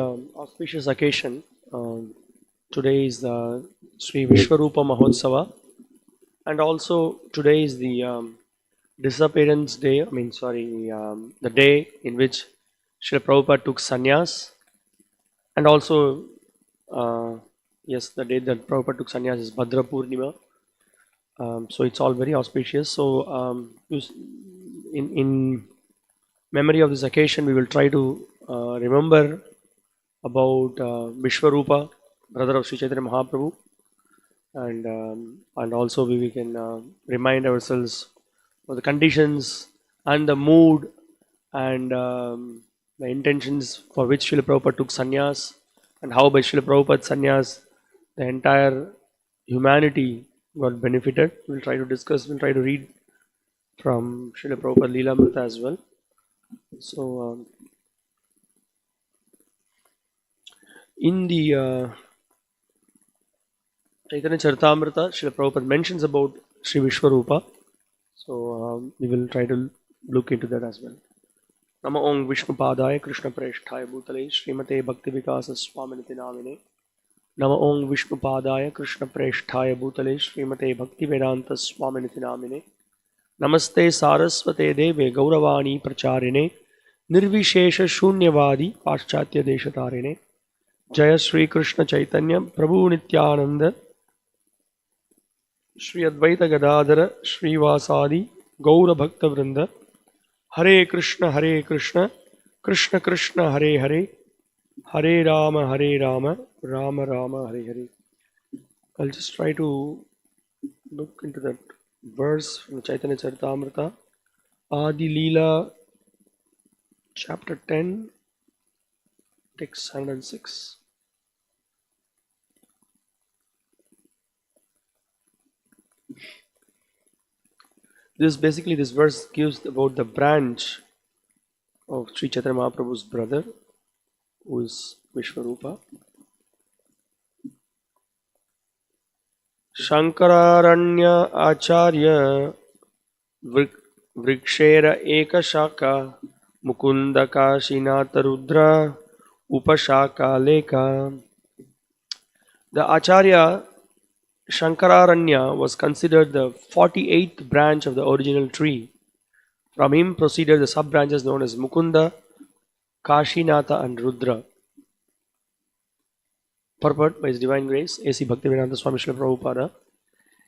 Auspicious occasion. Today is the Sri Visvarupa Mahotsava, and also today is the disappearance day. The day in which Srila Prabhupada took sannyas, and also, yes, the day that Prabhupada took sannyas is Bhadra Purnima. So it's all very auspicious. So, in memory of this occasion, we will try to remember about Vishwarupa, brother of Sri Chaitanya Mahaprabhu, and also we can remind ourselves of the conditions and the mood and the intentions for which Srila Prabhupada took sannyas, and how by Srila Prabhupada's sannyas the entire humanity got benefited. We'll try to discuss, we'll try to read from Srila Prabhupada Leelamrita as well. So, in the Chaitanya Charitamrita, Srila Prabhupada mentions about Sri Vishwarupa. So, we will try to look into that as well. Nama Om Vishnu Padaya Krishna Preshthaya Bhutale Srimate Bhakti Vikasa Swaminiti Namine. Nama Om Vishnu Padaya Krishna Preshthaya Bhutale Srimate Bhakti Vedanta Swaminiti Namine. Namaste Saraswate Deve Gauravani Pracharine Nirvishesha Shunyavadi Paschatya Deshatarine. Jaya Sri Krishna Chaitanya Prabhu Nityananda Sri Advaita Gadadhara Sri Vasadi Gaura Bhakta Vrinda Hare Krishna Krishna Krishna Hare Hare Hare Rama Rama Rama Hare Hare. I'll just try to look into that verse from Chaitanya Charitamrita, Adi Leela, chapter 10, text 106. This verse gives about the branch of Sri Chaitanya Mahaprabhu's brother, who is Vishwarupa. Shankararanya Acharya Vrikshera Eka Shaka Mukunda Kashinata Rudra Upashaka Leka. The Acharya Shankararanya was considered the 48th branch of the original tree. From him proceeded the sub-branches known as Mukunda, Kashinatha and Rudra. Purport by His Divine Grace, A.C. Bhaktivedanta Swami Srila Prabhupada.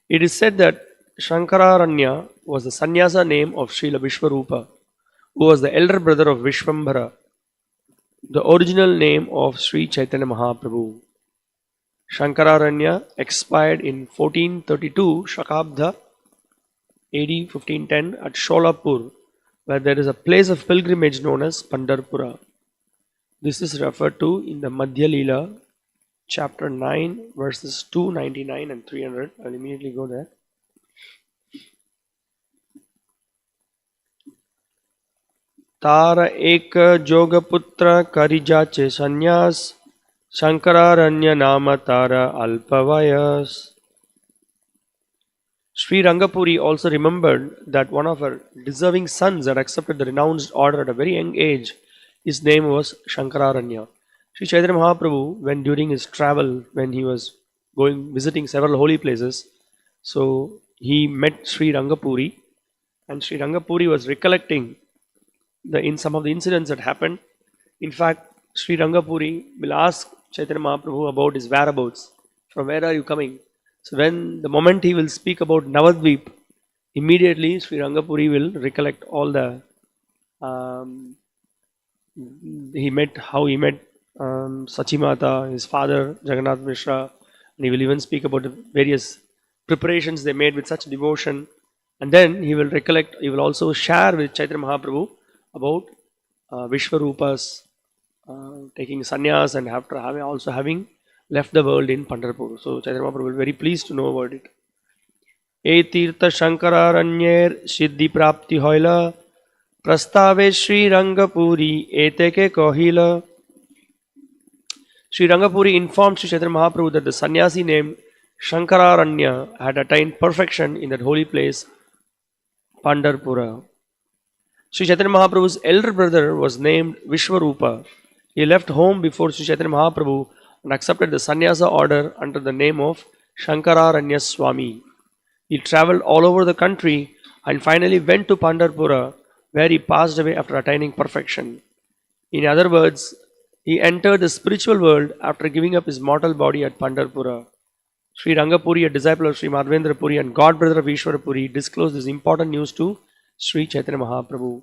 It is said that Shankararanya was the Sannyasa name of Srila Vishwarupa, who was the elder brother of Vishvambhara, the original name of Sri Chaitanya Mahaprabhu. Shankararanya expired in 1432 Shakabda AD 1510 at Sholapur, where there is a place of pilgrimage known as Pandharpura. This is referred to in the Madhya Leela, chapter 9, verses 299 and 300. I'll immediately go there. Tara Eka Jogaputra Karijache Sanyas Shankararanya Nama Tara Alpavayas. Sri Rangapuri also remembered that one of her deserving sons had accepted the renounced order at a very young age. His name was Shankararanya. Sri Chaitanya Mahaprabhu, when during his travel, when he was visiting several holy places, so he met Sri Rangapuri, and Sri Rangapuri was recollecting in some of the incidents that happened. In fact, Sri Rangapuri will ask Chaitanya Mahaprabhu about his whereabouts. From where are you coming? So the moment he will speak about Navadvip, immediately Sri Rangapuri will recollect all the how he met Sachimata, his father Jagannath Mishra, and he will even speak about the various preparations they made with such devotion. And then he will recollect, he will also share with Chaitanya Mahaprabhu about Vishwarupa's taking sannyas and after having left the world in Pandharpur. So Chaitanya Mahaprabhu will be very pleased to know about it. E Tirtha Shankararanyar Siddhi Prapti Hoila Prastave Sri Rangapuri Eteke Kohila. Sri Rangapuri informed Sri Chaitanya Mahaprabhu that the sannyasi named Shankararanya had attained perfection in that holy place, Pandharpura. Sri Chaitanya Mahaprabhu's elder brother was named Vishwarupa. He left home before Sri Chaitanya Mahaprabhu and accepted the Sannyasa order under the name of Shankararanya Swami. He travelled all over the country and finally went to Pandharpura, where he passed away after attaining perfection. In other words, he entered the spiritual world after giving up his mortal body at Pandharpura. Sri Rangapuri, a disciple of Sri Madhavendra Puri and god brother of Visvarupa, disclosed this important news to Sri Chaitanya Mahaprabhu.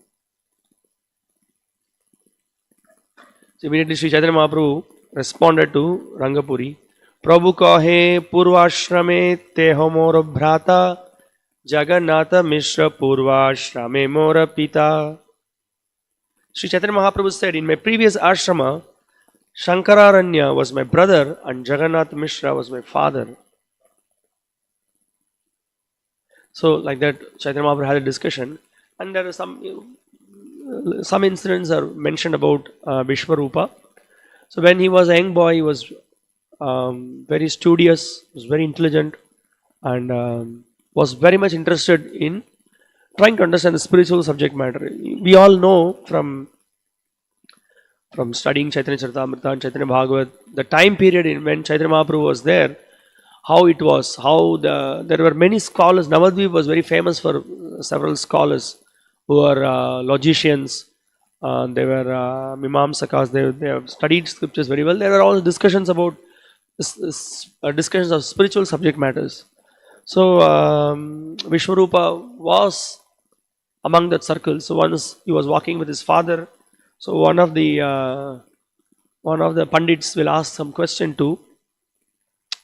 So immediately Sri Chaitanya Mahaprabhu responded to Rangapuri. Prabhu kahe purvashrame teho mora bhrata Jagannatha Mishra purvashrame mora pita. Sri Chaitanya Mahaprabhu said, in my previous ashrama, Shankararanya was my brother and Jagannath Mishra was my father. So like that, Chaitanya Mahaprabhu had a discussion, and there are some incidents are mentioned about Visvarupa. So when he was a young boy, he was very studious, was very intelligent, and was very much interested in trying to understand the spiritual subject matter. We all know from studying Chaitanya Charitamrita and Chaitanya Bhagavat, the time period in when Chaitanya Mahaprabhu was there, how it was, there were many scholars. Navadvip was very famous for several scholars who were logicians. They were Mimamsakas. They have studied scriptures very well. There were also discussions about discussions of spiritual subject matters. So Vishwarupa was among that circle. So once he was walking with his father. So one of the pandits will ask some question to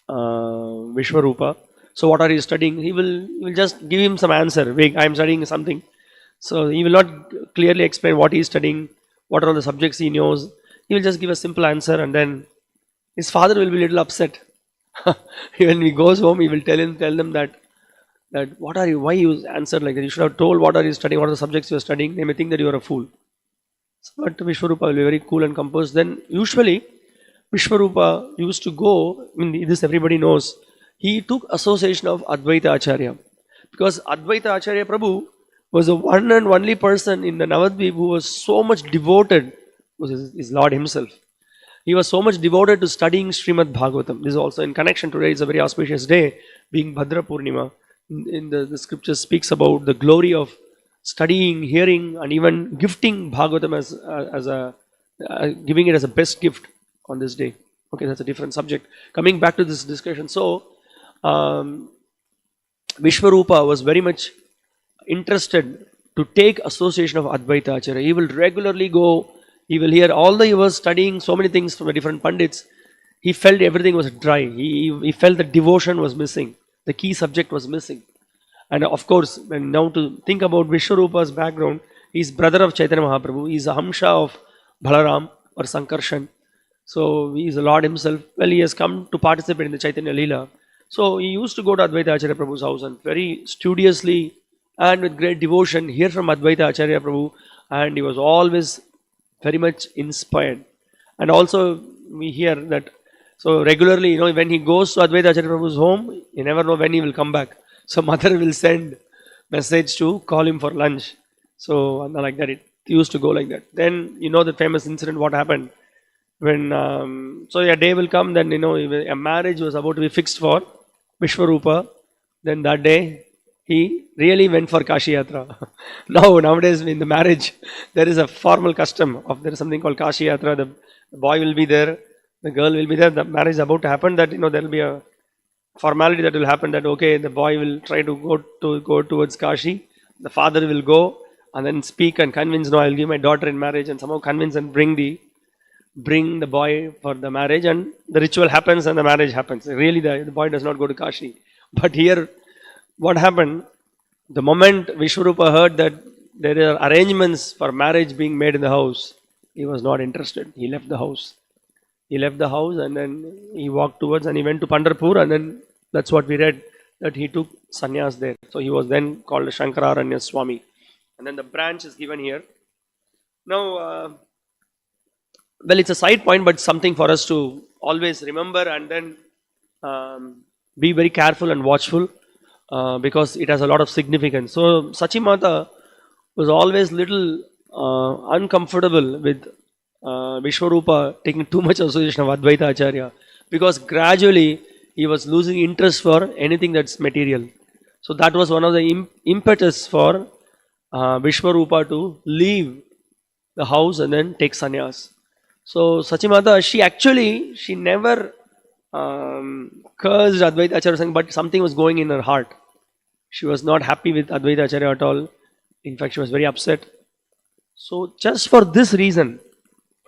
Vishwarupa. So what are you studying? He will just give him some answer. I am studying something. So he will not clearly explain what he is studying, what are all the subjects he knows. He will just give a simple answer, and then his father will be a little upset. When he goes home, he will tell them that why you answered like that? You should have told what are you studying, what are the subjects you are studying. They may think that you are a fool. But Vishwarupa will be very cool and composed. Then usually Vishwarupa used to go, I mean this everybody knows, he took association of Advaita Acharya. Because Advaita Acharya Prabhu was the one and only person in the Navadvip who was so much devoted, was his Lord himself. He was so much devoted to studying Srimad Bhagavatam. This is also in connection today, it's a very auspicious day, being Bhadra Purnima. In the scripture speaks about the glory of studying, hearing, and even gifting Bhagavatam as giving it as a best gift on this day. Okay, that's a different subject. Coming back to this discussion, so Vishwarupa was very much interested to take association of Advaita Acharya. He will regularly go, he will hear, although he was studying so many things from the different pandits, he felt everything was dry. He felt the devotion was missing. The key subject was missing. And of course, when now to think about Vishwarupa's background, he is brother of Chaitanya Mahaprabhu. He is a Hamsha of Balaram or Sankarshan. So he is the Lord himself. Well, he has come to participate in the Chaitanya Leela. So he used to go to Advaita Acharya Prabhu's house and very studiously and with great devotion hear from Advaita Acharya Prabhu, and he was always very much inspired. And also we hear that, so regularly, when he goes to Advaita Acharya Prabhu's home, you never know when he will come back. So mother will send message to call him for lunch. So like that, it used to go like that. Then the famous incident what happened when so a day will come, then a marriage was about to be fixed for Vishwarupa. Then that day he really went for Kashi Yatra. Nowadays in the marriage there is a formal custom of, there is something called Kashi Yatra. The boy will be there, the girl will be there. The marriage is about to happen. That there will be a formality that will happen, that okay, the boy will try to go towards Kashi, the father will go and then speak and convince, no, I'll give my daughter in marriage, and somehow convince and bring the boy for the marriage, and the ritual happens and the marriage happens. Really the boy does not go to Kashi. But here what happened, the moment Vishwarupa heard that there are arrangements for marriage being made in the house, he was not interested. He left the house. And then he walked towards, and he went to Pandharpur, and then that's what we read, that he took sannyas there. So he was then called Shankararanya Swami. And then the branch is given here. Now, well, it's a side point, but something for us to always remember and then be very careful and watchful because it has a lot of significance. So Sachimata was always little uncomfortable with Visvarupa taking too much association of Advaita Acharya, because gradually he was losing interest for anything that's material. So that was one of the impetus for Vishwarupa to leave the house and then take sannyas. So Sachimata, she never cursed Advaita Acharya, saying, but something was going in her heart. She was not happy with Advaita Acharya at all. In fact, she was very upset. So just for this reason,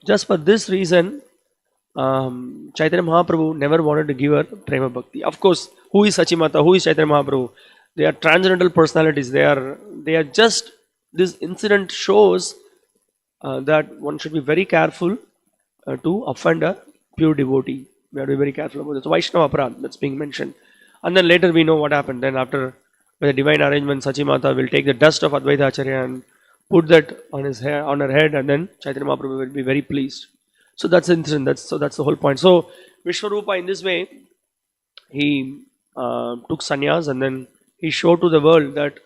Chaitanya Mahaprabhu never wanted to give her Prema Bhakti. Of course, who is Sachimata? Who is Chaitanya Mahaprabhu? They are transcendental personalities. They are just, this incident shows that one should be very careful to offend a pure devotee. We have to be very careful about this. So Vaishnava Aparad, that's being mentioned. And then later we know what happened. Then after, by the divine arrangement, Sachimata will take the dust of Advaita Acharya and put that on his hair, on her head, and then Chaitanya Mahaprabhu will be very pleased. So that's the incident. That's the whole point. So Vishwarupa, in this way, he took sannyas, and then he showed to the world that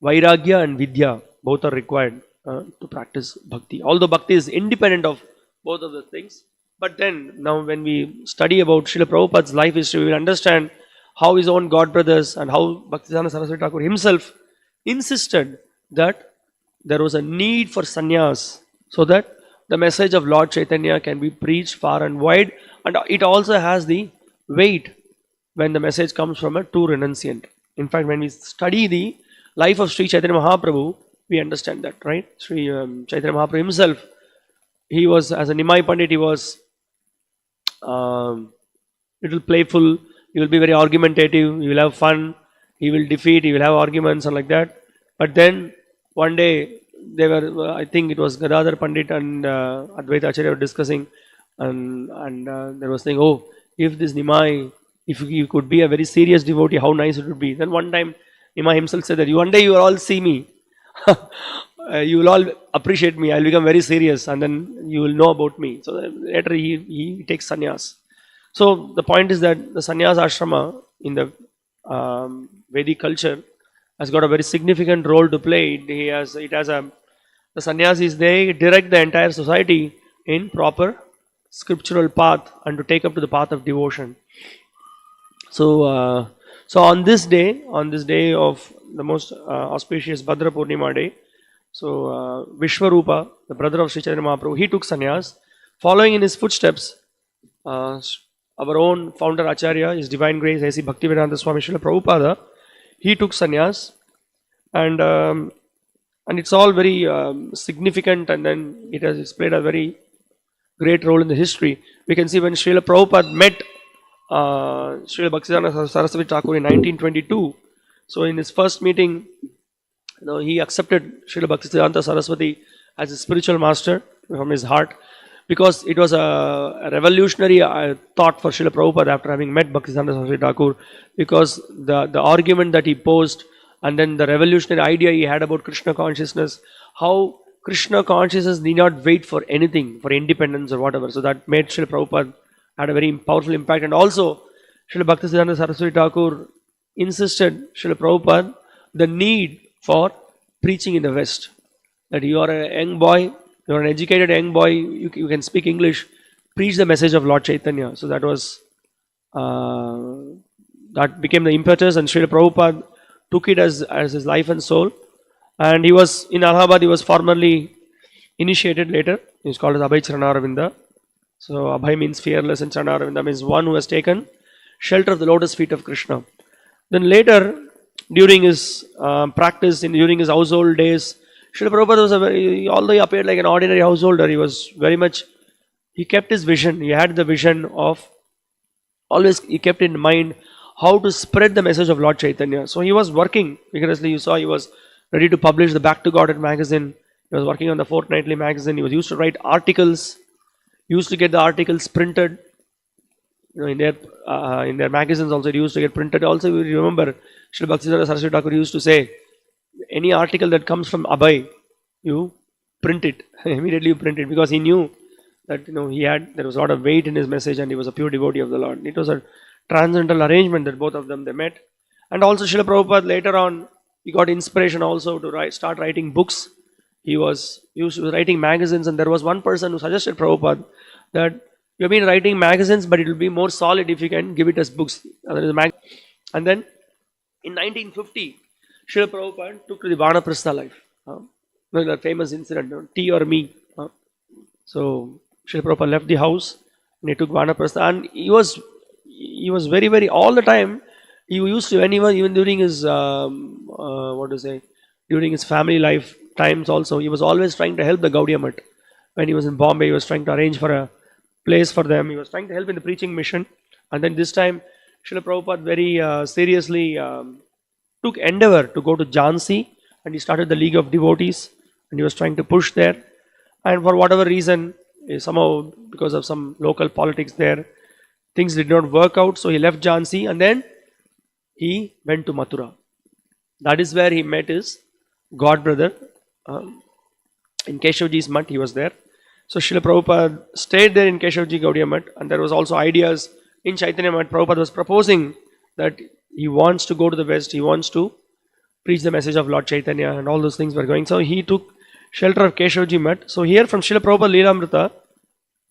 Vairagya and Vidya both are required to practice bhakti. Although bhakti is independent of both of the things, but then now when we study about Srila Prabhupada's life history, we will understand how his own god brothers and how Bhaktisiddhanta Saraswati Thakur himself insisted that there was a need for sannyas, so that the message of Lord Chaitanya can be preached far and wide, and it also has the weight when the message comes from a true renunciant. In fact, when we study the life of Sri Chaitanya Mahaprabhu, we understand that, right? Sri Chaitanya Mahaprabhu himself, he was, as a Nimai Pandit, he was little playful, he will be very argumentative, he will have fun, he will defeat, he will have arguments and like that. But then one day they were, I think it was Gadadhar Pandit and Advaita Acharya were discussing, and they were saying, oh, if this Nimai, if you could be a very serious devotee, how nice it would be. Then one time Nimai himself said that one day you will all see me, you will all appreciate me, I will become very serious, and then you will know about me. So later he takes sannyas. So the point is that the sannyas ashrama in the Vedic culture has got a very significant role to play. The sannyasis, they direct the entire society in proper scriptural path and to take up to the path of devotion. So, so on this day of the most auspicious Bhadra Purnima day, so Vishwarupa, the brother of Sri Chaitanya Mahaprabhu, he took sannyas. Following in his footsteps, our own founder Acharya, His Divine Grace, A.C. Bhaktivedanta Swami Srila Prabhupada, he took sannyas, and it's all very significant, and then it's played a very great role in the history. We can see when Srila Prabhupada met Srila Bhaktisiddhanta Saraswati Thakur in 1922. So in his first meeting, he accepted Srila Bhaktisiddhanta Saraswati as his spiritual master from his heart, because it was a revolutionary thought for Srila Prabhupada after having met Bhaktisiddhanta Saraswati Thakur, because the argument that he posed, and then the revolutionary idea he had about Krishna consciousness, how Krishna consciousness need not wait for anything, for independence or whatever. So that made Srila Prabhupada had a very powerful impact. And also Srila Bhaktisiddhanta Saraswati Thakur insisted, Srila Prabhupada, the need for preaching in the West. That you are a young boy, you are an educated young boy, you can speak English, preach the message of Lord Chaitanya. So that was that became the impetus, and Srila Prabhupada took it as his life and soul. And he was in Allahabad, he was formally initiated later. He was called as Abhay Charanaravinda. So Abhay means fearless, and Charanaravinda means one who has taken shelter of the lotus feet of Krishna. Then later, during his practice, during his household days, Srila Prabhupada was although he appeared like an ordinary householder, he was very much, he kept his vision. He had the vision of, always he kept in mind how to spread the message of Lord Chaitanya. So he was working vigorously. You saw he was ready to publish the Back to Godhead magazine. He was working on the fortnightly magazine. He was used to write articles. He used to get the articles printed. In their magazines also, it used to get printed. Also, you remember, Srila Bhaktisiddhanta Saraswati Thakur used to say, any article that comes from Abhay, you print it. Immediately you print it, because he knew that there was a lot of weight in his message, and he was a pure devotee of the Lord. It was a transcendental arrangement that both of them they met. And also Srila Prabhupada later on, he got inspiration also to start writing books. he was writing magazines, and there was one person who suggested Prabhupada that you have been writing magazines, but it will be more solid if you can give it as books. And there is a and then in 1950, Srila Prabhupada took to the Vanaprastha life. The famous incident, tea or me. So Srila Prabhupada left the house and he took Vanaprastha, and he was very, very, all the time. He used to, anyone, even during his what to say, during his family life times also, he was always trying to help the Gaudiya Math. When he was in Bombay, he was trying to arrange for a place for them. He was trying to help in the preaching mission. And then this time, Srila Prabhupada very seriously took endeavor to go to Jhansi, and he started the League of Devotees, and he was trying to push there. And for whatever reason, somehow because of some local politics there, things did not work out. So he left Jhansi, and then he went to Mathura. That is where he met his god brother. In Keshavji's Math, he was there. So Srila Prabhupada stayed there in Keshavji Gaudiya Math, and there was also ideas in Chaitanya Math. Prabhupada was proposing that he wants to go to the West, he wants to preach the message of Lord Chaitanya, and all those things were going. So he took shelter of Keshavji Math. So here from Srila Prabhupada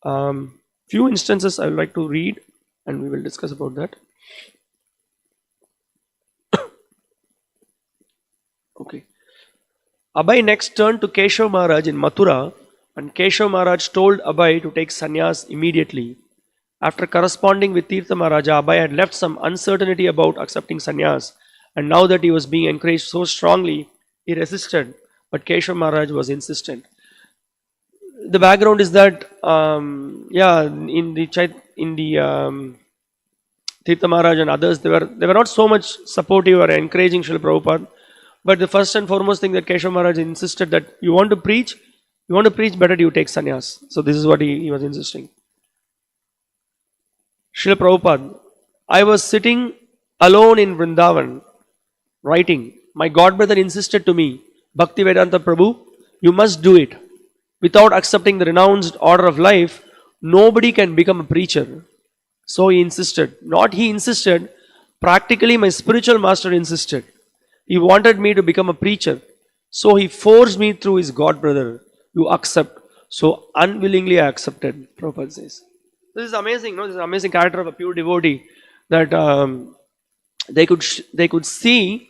Leelamrita, few instances I would like to read, and we will discuss about that. Okay. Abhay next turned to Keshav Maharaj in Mathura, and Keshav Maharaj told Abhay to take sannyas immediately. After corresponding with Tirtha Maharaja, Abhay had left some uncertainty about accepting sannyas, and now that he was being encouraged so strongly, he resisted, but Keshav Maharaj was insistent. The background is that, in the Tirtha Maharaj and others, they were not so much supportive or encouraging Srila Prabhupada. But the first and foremost thing that Keshav Maharaj insisted, that you want to preach, better you take sannyas. So this is what he was insisting. Srila Prabhupada, I was sitting alone in Vrindavan, writing. My godbrother insisted to me, Bhaktivedanta Prabhu, you must do it. Without accepting the renounced order of life, nobody can become a preacher. So he insisted. Not he insisted, practically my spiritual master insisted. He wanted me to become a preacher. So he forced me through his godbrother. You accept. So unwillingly I accepted, Prabhupada says. This is amazing, no? This is an amazing character of a pure devotee, that they could see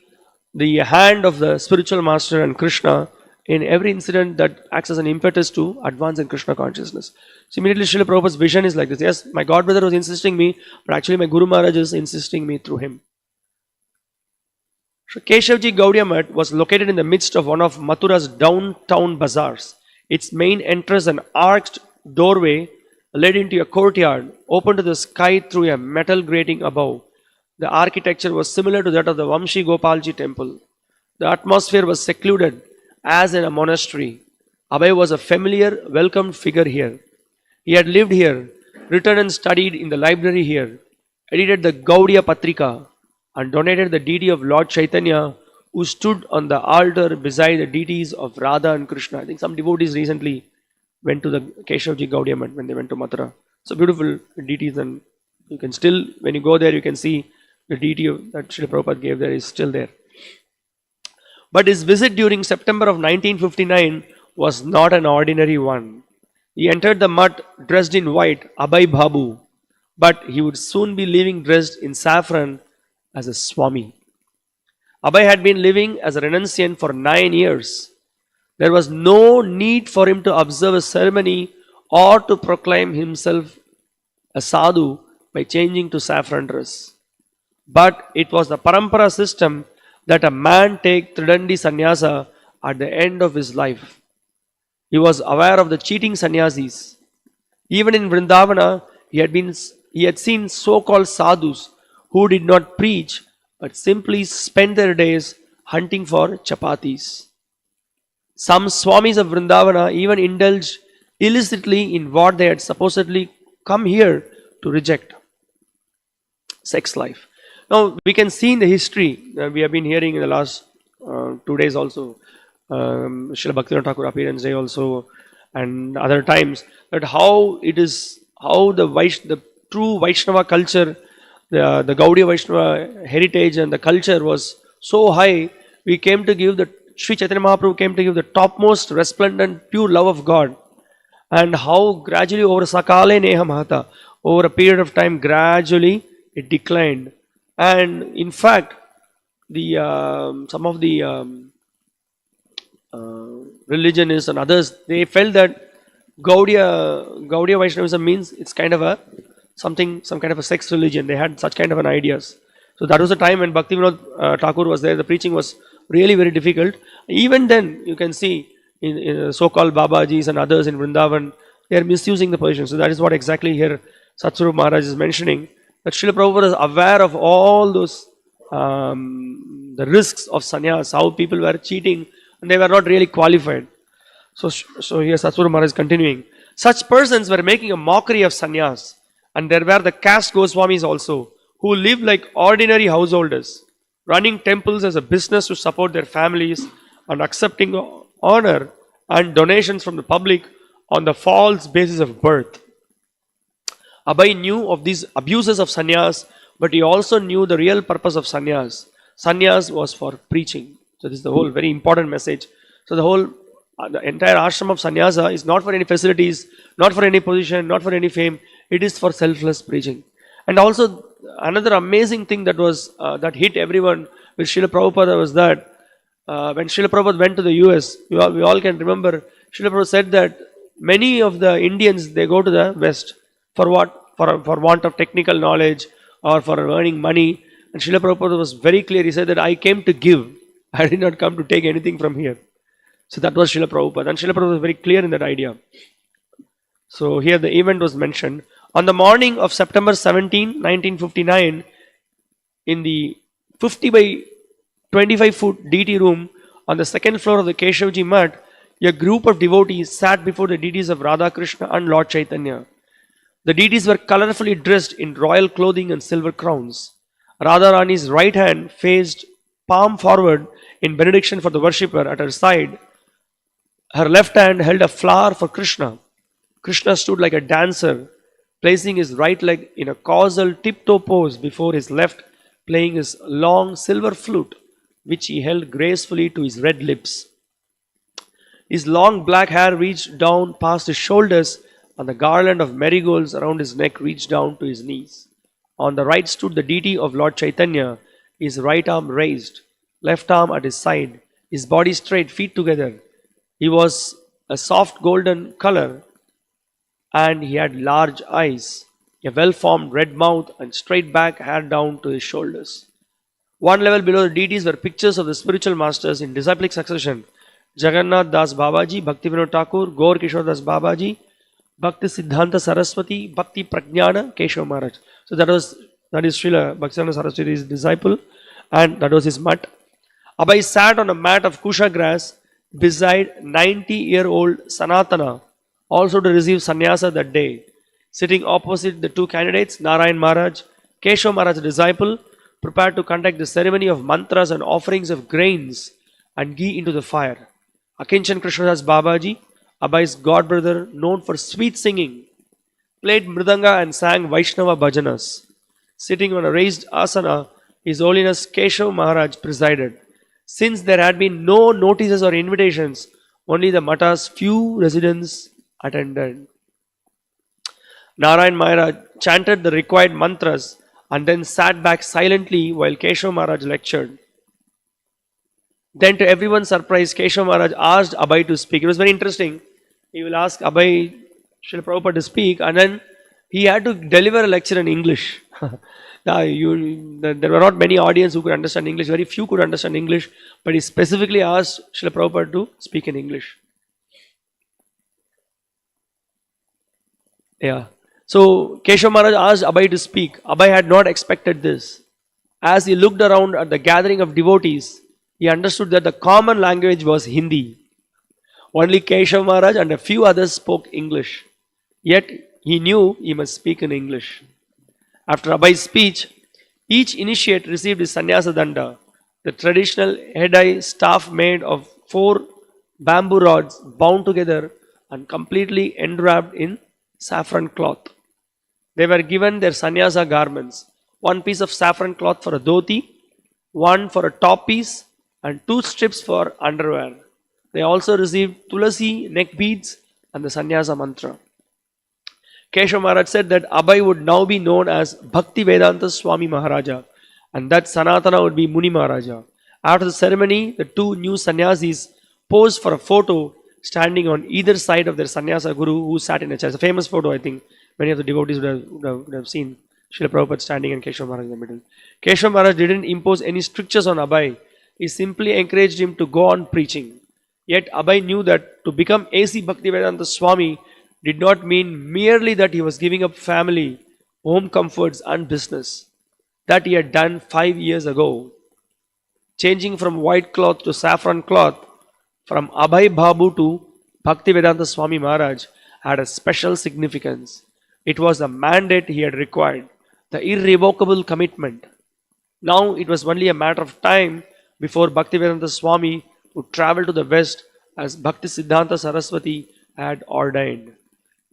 the hand of the spiritual master and Krishna in every incident that acts as an impetus to advance in Krishna consciousness. So immediately Srila Prabhupada's vision is like this. Yes, my godbrother was insisting me, but actually my Guru Maharaj is insisting me through him. So Keshavji Gaudiya Math was located in the midst of one of Mathura's downtown bazaars. Its main entrance, an arched doorway, led into a courtyard open to the sky through a metal grating above. The architecture was similar to that of the Vamshi Gopalji temple. The atmosphere was secluded as in a monastery. Abhay was a familiar, welcomed figure here. He had lived here, written and studied in the library here, edited the Gaudiya Patrika, and donated the deity of Lord Chaitanya, who stood on the altar beside the deities of Radha and Krishna. I think some devotees recently went to the Keshavji Gaudiya Math when they went to Mathura. So beautiful deities, and you can still, when you go there, you can see the deity that Srila Prabhupada gave there is still there. But his visit during September of 1959 was not an ordinary one. He entered the Math dressed in white, Abhay Babu, but he would soon be leaving dressed in saffron as a Swami. Abhay had been living as a renunciant for 9 years. There was no need for him to observe a ceremony or to proclaim himself a sadhu by changing to saffron dress. But it was the parampara system that a man take Tridandi Sannyasa at the end of his life. He was aware of the cheating sannyasis. Even in Vrindavana, he had seen so-called sadhus who did not preach but simply spent their days hunting for chapatis. Some Swamis of Vrindavana even indulged illicitly in what they had supposedly come here to reject: sex life. Now, we can see in the history that we have been hearing in the last 2 days also, Srila Bhaktivinoda Thakur appearance day also, and other times, that how the true Vaishnava culture, the Gaudiya Vaishnava heritage and the culture was so high, we came to give the Sri Chaitanya Mahaprabhu came to give the topmost resplendent pure love of God, and how gradually over Sakale Neha Mahata, over a period of time, gradually it declined. And in fact, the some of the religionists and others, they felt that Gaudiya Vaishnavism means it's kind of a something, some kind of a sex religion. They had such kind of an ideas. So that was the time when Bhaktivinoda Thakur was there. The preaching was really very difficult. Even then, you can see in so-called Babajis and others in Vrindavan, they are misusing the position. So that is what exactly here Satsvarupa Maharaj is mentioning. That Srila Prabhupada is aware of all those the risks of sannyas, how people were cheating and they were not really qualified. So here Satsvarupa Maharaj is continuing. Such persons were making a mockery of sannyas, and there were the caste Goswamis also, who lived like ordinary householders, running temples as a business to support their families and accepting honor and donations from the public on the false basis of birth. Abai knew of these abuses of sannyas, but he also knew the real purpose of sannyas. Sannyas was for preaching. So this is the whole very important message. So the entire ashram of sannyasa is not for any facilities, not for any position, not for any fame. It is for selfless preaching. And also another amazing thing that was that hit everyone with Srila Prabhupada was that when Srila Prabhupada went to the US, we all can remember, Srila Prabhupada said that many of the Indians, they go to the West for what? For want of technical knowledge or for earning money. And Srila Prabhupada was very clear. He said that I came to give. I did not come to take anything from here. So that was Srila Prabhupada. And Srila Prabhupada was very clear in that idea. So here the event was mentioned. On the morning of September 17, 1959, in the 50 by 25 foot DT room on the second floor of the Keshavji Mutt, a group of devotees sat before the deities of Radha Krishna and Lord Chaitanya. The deities were colorfully dressed in royal clothing and silver crowns. Radha Rani's right hand faced palm forward in benediction for the worshipper. At her side, her left hand held a flower for Krishna. Krishna stood like a dancer, placing his right leg in a causal tiptoe pose before his left, playing his long silver flute, which he held gracefully to his red lips. His long black hair reached down past his shoulders, and the garland of marigolds around his neck reached down to his knees. On the right stood the deity of Lord Chaitanya, his right arm raised, left arm at his side, his body straight, feet together. He was a soft golden color, and he had large eyes, a well-formed red mouth, and straight back hair down to his shoulders. One level below the deities were pictures of the spiritual masters in disciplic succession: Jagannath Das Babaji, Bhaktivinoda Thakur, Gaur Kishore Das Babaji, Bhakti Siddhanta Saraswati, Bhakti Pragnana, Keshav Maharaj. So that is Srila Bhaktivinoda Saraswati's disciple, and that was his mat. Abai sat on a mat of kusha grass beside 90-year-old Sanatana, also to receive sannyasa that day. Sitting opposite the two candidates, Narayan Maharaj, Keshav Maharaj's disciple, prepared to conduct the ceremony of mantras and offerings of grains and ghee into the fire. Akinchan Krishnadas Babaji, Abai's godbrother, known for sweet singing, played mridanga and sang Vaishnava bhajanas. Sitting on a raised asana, His Holiness Keshav Maharaj presided. Since there had been no notices or invitations, only the Mata's few residents attended. Narayan Maharaj chanted the required mantras and then sat back silently while Keshav Maharaj lectured. Then, to everyone's surprise, Keshav Maharaj asked Abai to speak. It was very interesting. He will ask Abai, Srila Prabhupada, to speak, and then he had to deliver a lecture in English. There were not many audience who could understand English. Very few could understand English, but he specifically asked Srila Prabhupada to speak in English. Yeah. So Keshav Maharaj asked Abai to speak. Abai had not expected this. As he looked around at the gathering of devotees, he understood that the common language was Hindi. Only Keshav Maharaj and a few others spoke English. Yet he knew he must speak in English. After Abai's speech, each initiate received his sannyasa danda, the traditional head-eye staff made of 4 bamboo rods bound together and completely enwrapped in saffron cloth. They were given their sannyasa garments, 1 piece of saffron cloth for a dhoti, 1 for a top piece, and 2 strips for underwear. They also received tulasi neck beads and the sannyasa mantra. Keshav Maharaj said that Abhay would now be known as Bhakti Vedanta Swami Maharaja and that Sanatana would be Muni Maharaja. After the ceremony, the 2 new sannyasis posed for a photo standing on either side of their sannyasa guru who sat in a chair. It's a famous photo, I think many of the devotees would have seen Srila Prabhupada standing and Keshav Maharaj in the middle. Keshav Maharaj didn't impose any strictures on Abhay. He simply encouraged him to go on preaching. Yet Abhay knew that to become A.C. Bhaktivedanta Swami did not mean merely that he was giving up family, home comforts and business that he had done 5 years ago. Changing from white cloth to saffron cloth, from Abhay Babu to Bhaktivedanta Swami Maharaj had a special significance. It was the mandate he had required, the irrevocable commitment. Now it was only a matter of time before Bhaktivedanta Swami would travel to the west as Bhakti Siddhanta Saraswati had ordained.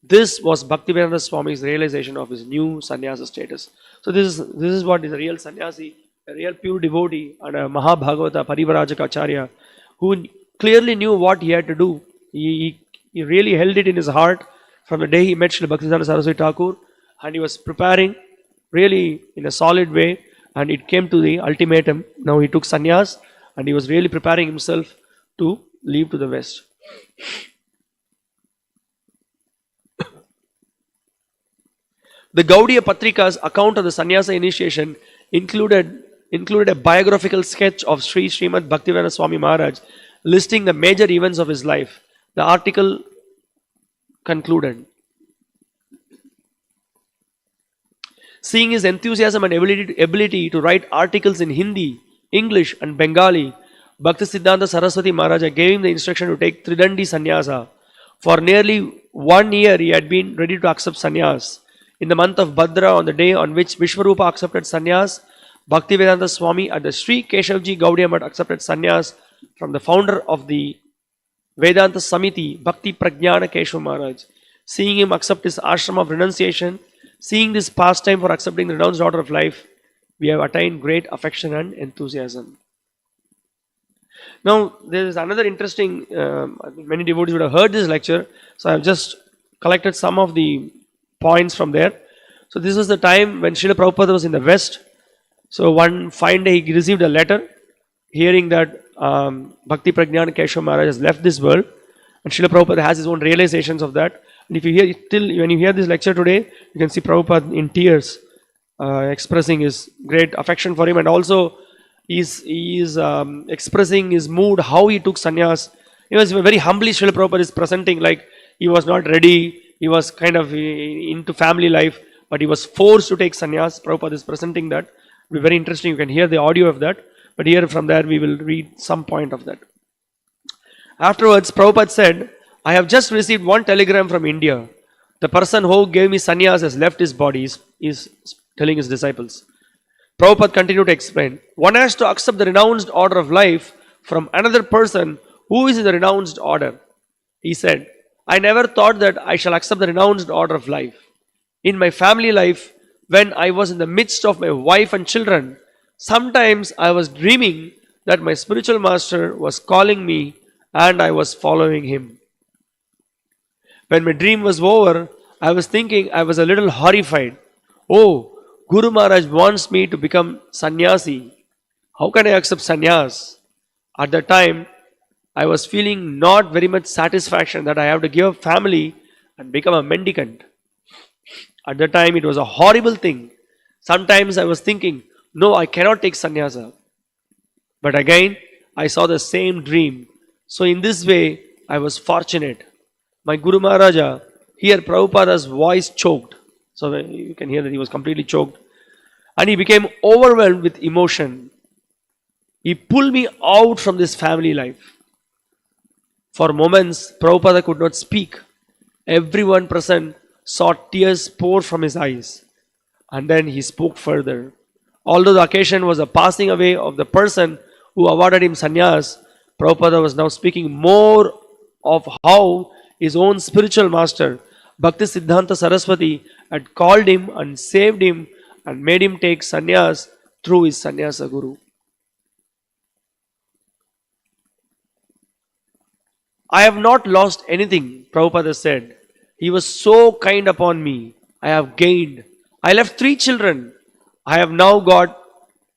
This was Bhaktivedanta Swami's realization of his new sannyasa status. So this is what is a real sannyasi, a real pure devotee and a Mahabhagavata Parivarajaka Acharya who clearly knew what he had to do. He really held it in his heart from the day he met Srila Bhaktisiddhanta Saraswati Thakur, and he was preparing really in a solid way, and it came to the ultimatum. Now he took sannyas and he was really preparing himself to leave to the west. The Gaudiya Patrika's account of the sannyasa initiation included a biographical sketch of Srimad Bhaktivedanta Swami Maharaj listing the major events of his life. The article concluded, seeing his enthusiasm and ability to write articles in Hindi, English and Bengali, Bhaktisiddhanta Saraswati Maharaja gave him the instruction to take Tridandi Sannyasa. For nearly 1 year he had been ready to accept sannyas. In the month of Bhadra, on the day on which Visvarupa accepted sannyas, Bhaktivedanta Swami at the Sri Keshavji Gaudiya Math accepted sannyas from the founder of the Vedanta Samiti, Bhakti Pragyana Keshav Maharaj. Seeing him accept his ashram of renunciation, seeing this pastime for accepting the renounced order of life, we have attained great affection and enthusiasm. Now, there is another interesting, I think many devotees would have heard this lecture, so I have just collected some of the points from there. So this was the time when Srila Prabhupada was in the West. So one fine day he received a letter hearing that Bhakti Pragyana Keshav Maharaj has left this world, and Srila Prabhupada has his own realizations of that. And if you hear when you hear this lecture today, you can see Prabhupada in tears expressing his great affection for him, and also he is expressing his mood, how he took sannyas. He was very humbly, Srila Prabhupada is presenting, like he was not ready, he was kind of into family life, but he was forced to take sannyas. Prabhupada is presenting that. It will be very interesting, you can hear the audio of that, but here from there we will read some point of that. Afterwards, Prabhupada said, I have just received one telegram from India. The person who gave me sannyas has left his body, is telling his disciples. Prabhupada continued to explain, one has to accept the renounced order of life from another person who is in the renounced order. He said, I never thought that I shall accept the renounced order of life. In my family life, when I was in the midst of my wife and children, sometimes I was dreaming that my spiritual master was calling me and I was following him. When my dream was over, I was thinking I was a little horrified. Oh, Guru Maharaj wants me to become sannyasi. How can I accept sannyas? At that time, I was feeling not very much satisfaction that I have to give up family and become a mendicant. At that time, it was a horrible thing. Sometimes I was thinking, no, I cannot take sannyasa. But again, I saw the same dream. So in this way, I was fortunate. My Guru Maharaja, here Prabhupada's voice choked. So you can hear that he was completely choked. And he became overwhelmed with emotion. He pulled me out from this family life. For moments, Prabhupada could not speak. Everyone present saw tears pour from his eyes. And then he spoke further. Although the occasion was a passing away of the person who awarded him sannyas, Prabhupada was now speaking more of how his own spiritual master, Bhakti Siddhanta Saraswati, had called him and saved him and made him take sannyas through his sannyasa guru. I have not lost anything, Prabhupada said. He was so kind upon me. I have gained. I left 3 children. I have now got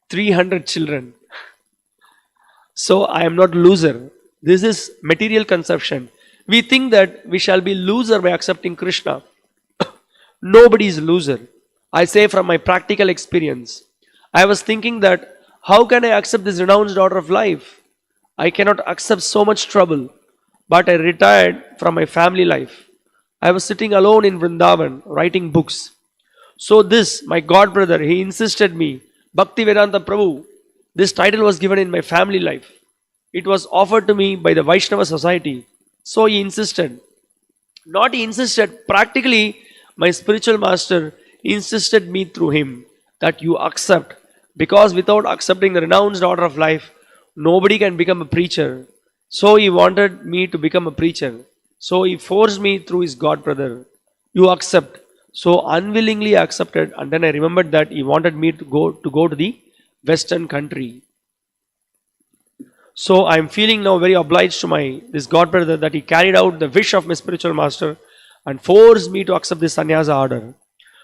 300 children. So I am not loser. This is material conception. We think that we shall be loser by accepting Krishna. Nobody is loser. I say from my practical experience. I was thinking that how can I accept this renounced order of life? I cannot accept so much trouble. But I retired from my family life. I was sitting alone in Vrindavan writing books. So this, my god brother, he insisted me, Bhakti Vedanta Prabhu, this title was given in my family life. It was offered to me by the Vaishnava society. So he insisted. Not he insisted, practically my spiritual master insisted me through him that you accept. Because without accepting the renounced order of life, nobody can become a preacher. So he wanted me to become a preacher. So he forced me through his god brother. You accept. So unwillingly I accepted, and then I remembered that he wanted me to go to the Western country. So I am feeling now very obliged to my this god brother that he carried out the wish of my spiritual master and forced me to accept this sannyasa order.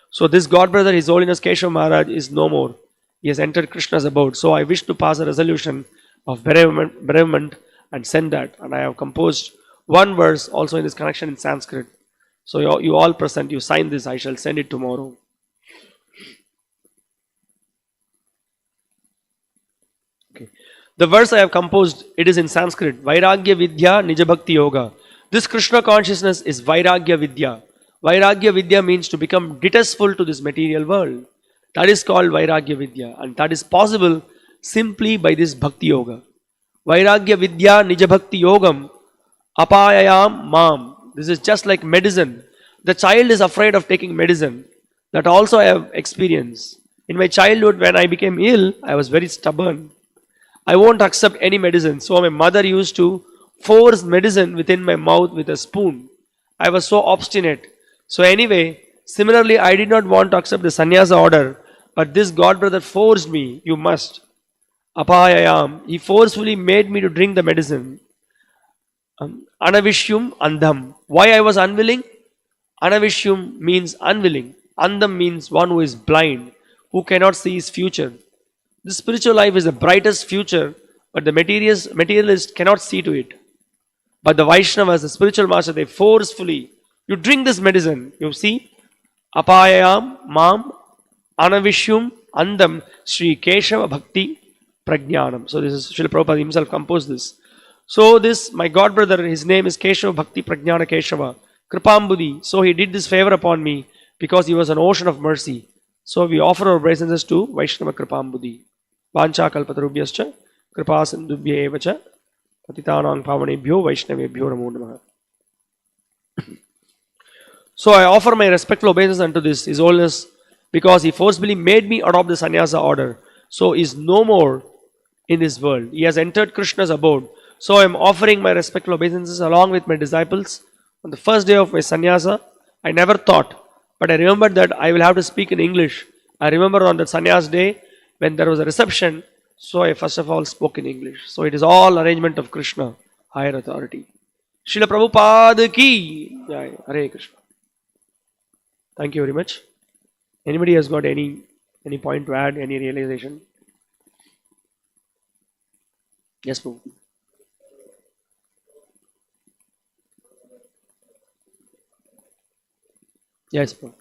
So this god brother, His Holiness Keshav Maharaj, is no more. He has entered Krishna's abode. So I wish to pass a resolution of bereavement and send that. And I have composed one verse also in this connection in Sanskrit. So you all present, you sign this. I shall send it tomorrow. Okay. The verse I have composed, it is in Sanskrit. Vairagya Vidya Nijabhakti Yoga. This Krishna consciousness is Vairagya Vidya. Vairagya Vidya means to become detestful to this material world. That is called Vairagya Vidya. And that is possible simply by this Bhakti Yoga. Vairagya Vidya Nijabhakti Yogam Apayayam Mam. This is just like medicine. The child is afraid of taking medicine. That also I have experienced. In my childhood, when I became ill, I was very stubborn. I won't accept any medicine. So my mother used to force medicine within my mouth with a spoon. I was so obstinate. So anyway, similarly, I did not want to accept the sannyasa order, but this god brother forced me. You must. Apayayam. He forcefully made me to drink the medicine. Anavishyum andham. Why I was unwilling? Anavishyum means unwilling. Andham means one who is blind, who cannot see his future. The spiritual life is the brightest future, but the materialist cannot see to it. But the Vaishnavas, the spiritual master, they forcefully, you drink this medicine, you see, apayam, mam, anavishyum, andam, Sri Keshava Bhakti Prajnanam. So this is Srila Prabhupada himself composed this. So this, my god brother, his name is Keshava Bhakti Prajnana Keshava, Kripambudi. So he did this favor upon me because he was an ocean of mercy. So we offer our obeisances to Vaishnava Kripambudi. Vancha kalpatarubhyascha kripa sindubhya evacha patitanang pavanebhyo vaishnavebhyo namo namaha. So I offer my respectful obeisance unto this His Holiness because he forcibly made me adopt the sannyasa order. So he is no more in this world. He has entered Krishna's abode. So I am offering my respectful obeisances along with my disciples. On the first day of my sannyasa, I never thought, but I remembered that I will have to speak in English. I remember on that sannyas day, when there was a reception, so I first of all spoke in English. So it is all arrangement of Krishna, higher authority. Srila Prabhupada ki jai. Hare Krishna. Thank you very much. Anybody has got any point to add, any realization? Yes, Prabhu. Yes, Prabhu.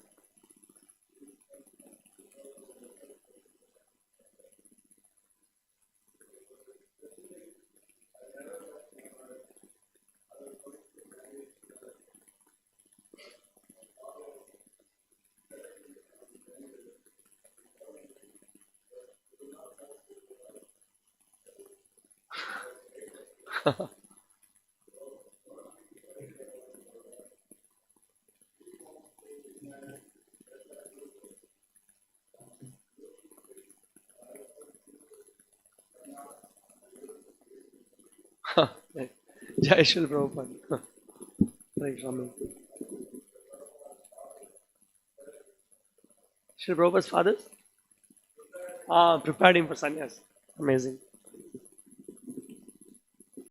Jai Srila Prabhupada. Right, Raman. Srila Prabhupada's fathers? Prepared him for sannyas. Amazing.